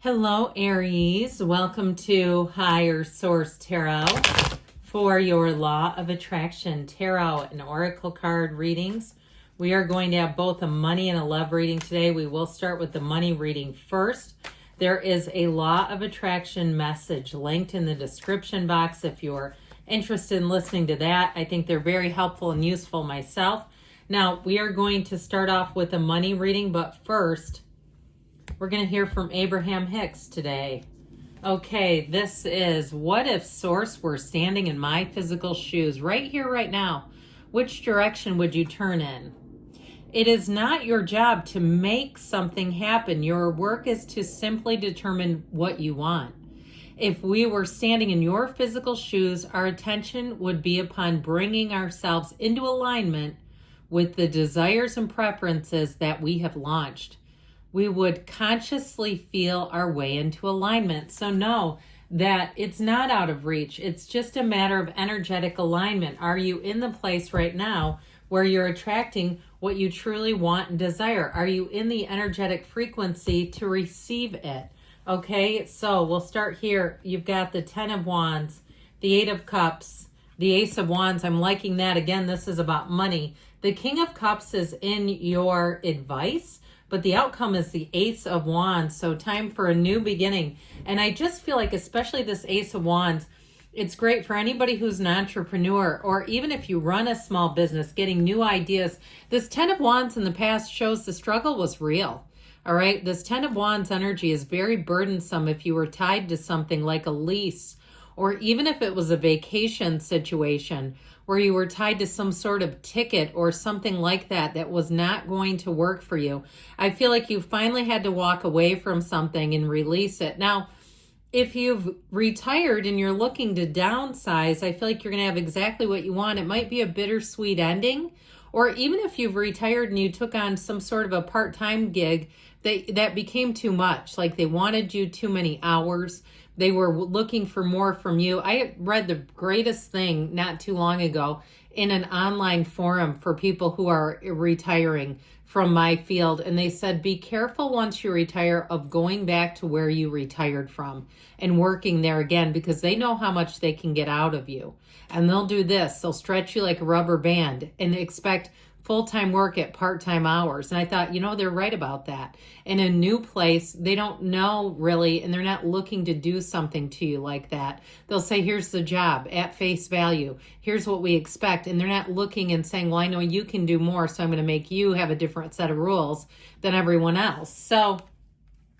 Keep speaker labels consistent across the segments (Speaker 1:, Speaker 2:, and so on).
Speaker 1: Hello, Aries. Welcome to Higher Source Tarot for your Law of Attraction Tarot and Oracle card readings. We are going to have both a money and a love reading today. We will start with the money reading first. There is a Law of Attraction message linked in the description box if you're interested in listening to that. I think they're very helpful and useful myself. Now, we are going to start off with a money reading, but first, we're going to hear from Abraham Hicks today. Okay, this is, what if Source were standing in my physical shoes right here, right now? Which direction would you turn in? It is not your job to make something happen. Your work is to simply determine what you want. If we were standing in your physical shoes, our attention would be upon bringing ourselves into alignment with the desires and preferences that we have launched. We would consciously feel our way into alignment. So know that it's not out of reach. It's just a matter of energetic alignment. Are you in the place right now where you're attracting what you truly want and desire? Are you in the energetic frequency to receive it? Okay, so we'll start here. You've got the 10 of Wands, the 8 of Cups, the Ace of Wands. I'm liking that. Again, this is about money. The King of Cups is in your advice, but the outcome is the Ace of Wands. So time for a new beginning. And I just feel like, especially this Ace of Wands, it's great for anybody who's an entrepreneur, or even if you run a small business, getting new ideas. This 10 of Wands in the past shows the struggle was real. All right. This 10 of Wands energy is very burdensome if you were tied to something like a lease, or even if it was a vacation situation where you were tied to some sort of ticket or something like that that was not going to work for you. I feel like you finally had to walk away from something and release it. Now, if you've retired and you're looking to downsize, I feel like you're going to have exactly what you want. It might be a bittersweet ending, or even if you've retired and you took on some sort of a part-time gig that became too much, like they wanted you too many hours. They were looking for more from you. I read the greatest thing not too long ago in an online forum for people who are retiring from my field. And they said, be careful once you retire of going back to where you retired from and working there again, because they know how much they can get out of you. And they'll do this. They'll stretch you like a rubber band and expect full-time work at part-time hours. And I thought, they're right about that. In a new place, they don't know really, and they're not looking to do something to you like that. They'll say, here's the job at face value. Here's what we expect. And they're not looking and saying, well, I know you can do more, so I'm going to make you have a different set of rules than everyone else. So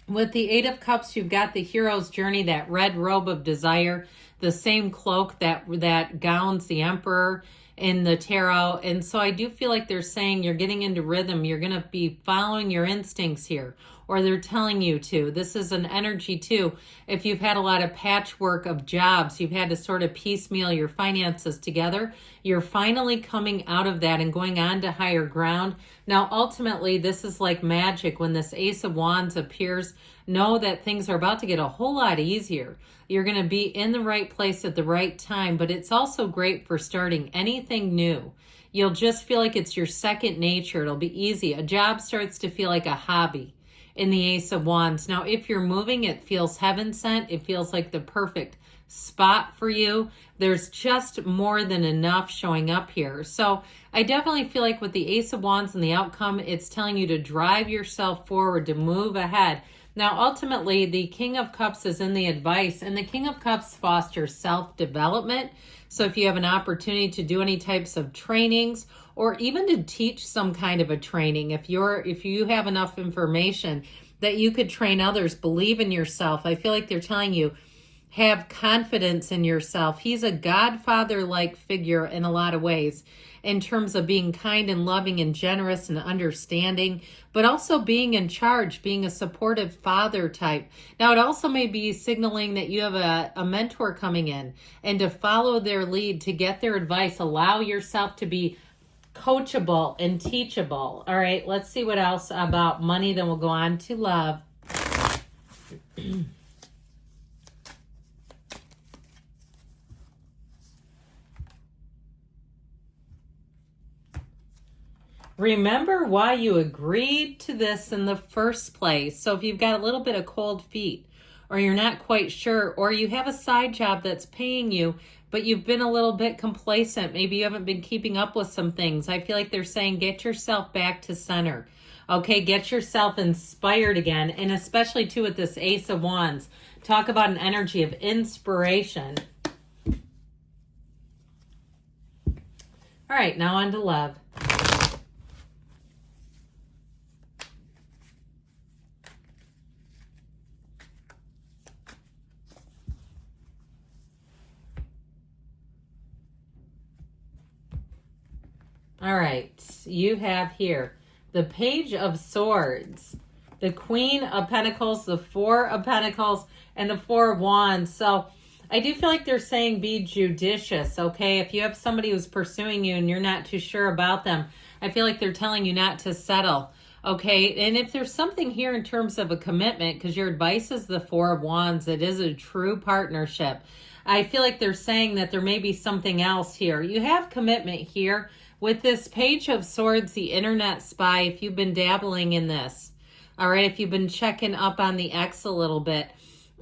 Speaker 1: with the 8 of Cups, you've got the hero's journey, that red robe of desire, the same cloak that gowns the emperor in the tarot. And so I do feel like they're saying you're getting into rhythm. You're going to be following your instincts here, or they're telling you to. This is an energy too. If you've had a lot of patchwork of jobs, you've had to sort of piecemeal your finances together, you're finally coming out of that and going on to higher ground. Now, ultimately, this is like magic. When this Ace of Wands appears, know that things are about to get a whole lot easier. You're going to be in the right place at the right time, but it's also great for starting anything new. You'll just feel like it's your second nature. It'll be easy. A job starts to feel like a hobby in the Ace of Wands. Now, if you're moving, it feels heaven sent. It feels like the perfect spot for you. There's just more than enough showing up here. So I definitely feel like with the Ace of Wands and the outcome, it's telling you to drive yourself forward, to move ahead. Now, ultimately, the King of Cups is in the advice, and the King of Cups fosters self-development. So if you have an opportunity to do any types of trainings, or even to teach some kind of a training, if you have enough information that you could train others, believe in yourself. I feel like they're telling you, have confidence in yourself. He's a godfather-like figure in a lot of ways, in terms of being kind and loving and generous and understanding, but also being in charge, being a supportive father type. Now, it also may be signaling that you have a mentor coming in, and to follow their lead, to get their advice, allow yourself to be coachable and teachable. All right, let's see what else about money, then we'll go on to love. Remember why you agreed to this in the first place. So if you've got a little bit of cold feet or you're not quite sure, or you have a side job that's paying you, but you've been a little bit complacent. Maybe you haven't been keeping up with some things. I feel like they're saying get yourself back to center. Okay, get yourself inspired again, and especially too with this Ace of Wands. Talk about an energy of inspiration. All right, now on to love. All right, you have here the Page of Swords, the Queen of Pentacles, the Four of Pentacles, and the Four of Wands. So I do feel like they're saying be judicious, okay? If you have somebody who's pursuing you and you're not too sure about them, I feel like they're telling you not to settle, okay? And if there's something here in terms of a commitment, because your advice is the Four of Wands, it is a true partnership. I feel like they're saying that there may be something else here. You have commitment here. With this Page of Swords, the internet spy, if you've been dabbling in this, all right, if you've been checking up on the ex a little bit.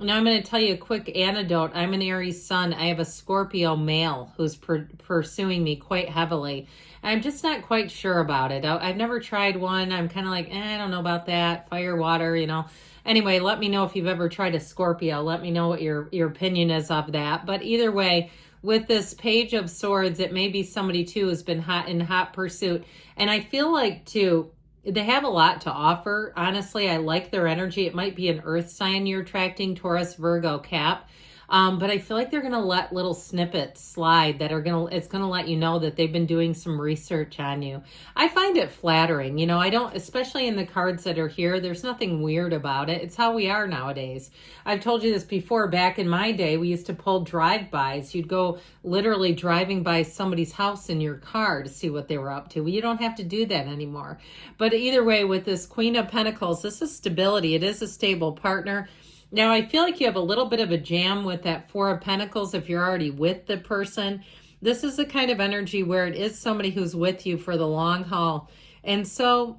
Speaker 1: Now I'm going to tell you a quick anecdote. I'm an Aries sun. I have a Scorpio male who's pursuing me quite heavily. I'm just not quite sure about it. I've never tried one. I'm kind of like, I don't know about that. Fire, water, you know. Anyway, let me know if you've ever tried a Scorpio. Let me know what your opinion is of that. But either way, with this Page of Swords, it may be somebody too who's been in hot pursuit. And I feel like too, they have a lot to offer. Honestly, I like their energy. It might be an earth sign you're attracting, Taurus, Virgo, Cap. But I feel like they're going to let little snippets slide that are it's going to let you know that they've been doing some research on you. I find it flattering. You know, I don't, especially in the cards that are here, there's nothing weird about it. It's how we are nowadays. I've told you this before. Back in my day, we used to pull drive-bys. You'd go literally driving by somebody's house in your car to see what they were up to. Well, you don't have to do that anymore. But either way, with this Queen of Pentacles, this is stability. It is a stable partner. Now, I feel like you have a little bit of a jam with that Four of Pentacles if you're already with the person. This is the kind of energy where it is somebody who's with you for the long haul. And so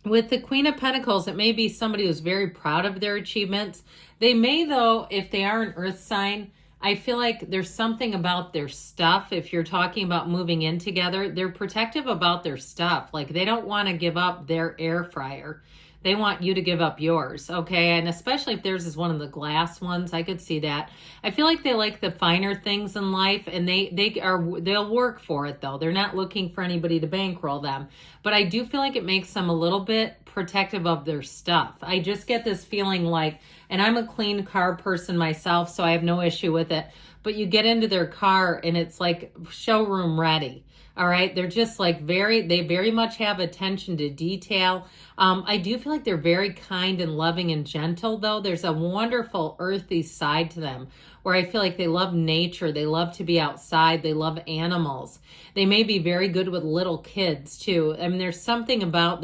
Speaker 1: with the Queen of Pentacles, it may be somebody who's very proud of their achievements. They may, though, if they are an earth sign, I feel like there's something about their stuff. If you're talking about moving in together, they're protective about their stuff. Like they don't want to give up their air fryer. They want you to give up yours, okay? And especially if theirs is one of the glass ones, I could see that. I feel like they like the finer things in life, and they'll work for it though. They're not looking for anybody to bankroll them. But I do feel like it makes them a little bit protective of their stuff. I just get this feeling like, and I'm a clean car person myself, so I have no issue with it. But you get into their car and it's like showroom ready. All right. They're just like they very much have attention to detail. I do feel like they're very kind and loving and gentle, though. There's a wonderful earthy side to them where I feel like they love nature. They love to be outside. They love animals. They may be very good with little kids, too. I mean, there's something about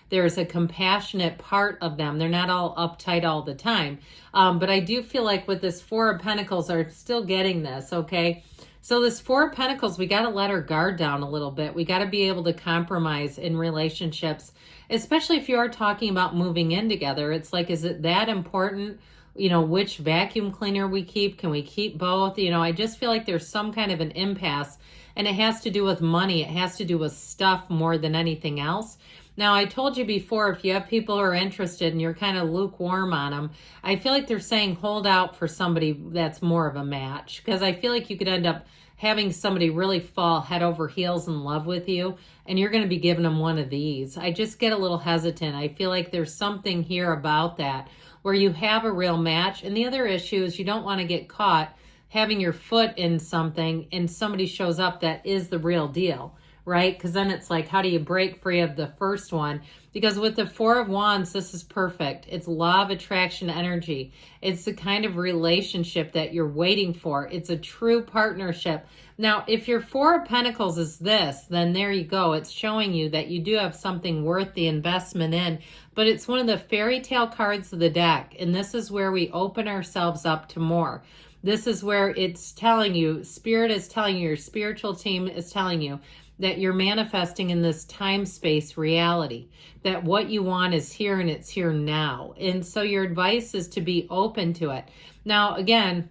Speaker 1: there's a compassionate part of them. They're not all uptight all the time. But I do feel like with this Four of Pentacles are still getting this, okay? So this Four of Pentacles, we got to let our guard down a little bit. We got to be able to compromise in relationships, especially if you are talking about moving in together. It's like, is it that important? You know, which vacuum cleaner we keep? Can we keep both? You know, I just feel like there's some kind of an impasse, and it has to do with money. It has to do with stuff more than anything else. Now, I told you before, if you have people who are interested and you're kind of lukewarm on them, I feel like they're saying hold out for somebody that's more of a match, because I feel like you could end up having somebody really fall head over heels in love with you, and you're going to be giving them one of these. I just get a little hesitant. I feel like there's something here about that where you have a real match. And the other issue is you don't want to get caught having your foot in something and somebody shows up that is the real deal, right? Because then it's like, how do you break free of the first one? Because with the Four of Wands, this is perfect. It's law of attraction energy. It's the kind of relationship that you're waiting for. It's a true partnership. Now, if your Four of Pentacles is this, then there you go. It's showing you that you do have something worth the investment in. But it's one of the fairy tale cards of the deck. And this is where we open ourselves up to more. This is where it's telling you, Spirit is telling you, your spiritual team is telling you that you're manifesting in this time-space reality, that what you want is here and it's here now. And so your advice is to be open to it. Now, again,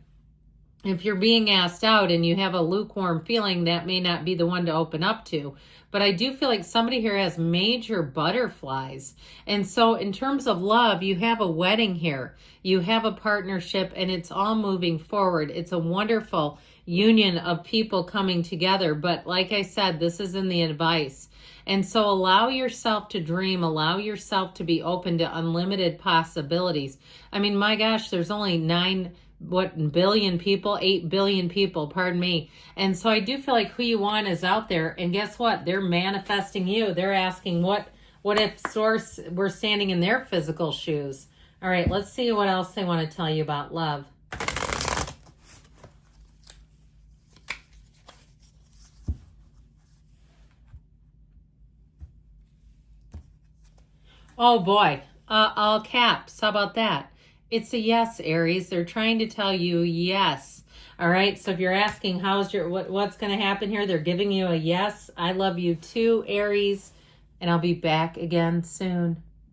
Speaker 1: if you're being asked out and you have a lukewarm feeling, that may not be the one to open up to. But I do feel like somebody here has major butterflies. And so in terms of love, you have a wedding here. You have a partnership, and it's all moving forward. It's a wonderful union of people coming together. But like I said, this is in the advice. And so allow yourself to dream, allow yourself to be open to unlimited possibilities. I mean, my gosh, there's only 8 billion people, pardon me. And so I do feel like who you want is out there. And guess what? They're manifesting you. They're asking what if Source were standing in their physical shoes? All right, let's see what else they want to tell you about love. Oh boy, all caps. How about that? It's a yes, Aries. They're trying to tell you yes. All right. So if you're asking what's going to happen here, they're giving you a yes. I love you too, Aries, and I'll be back again soon.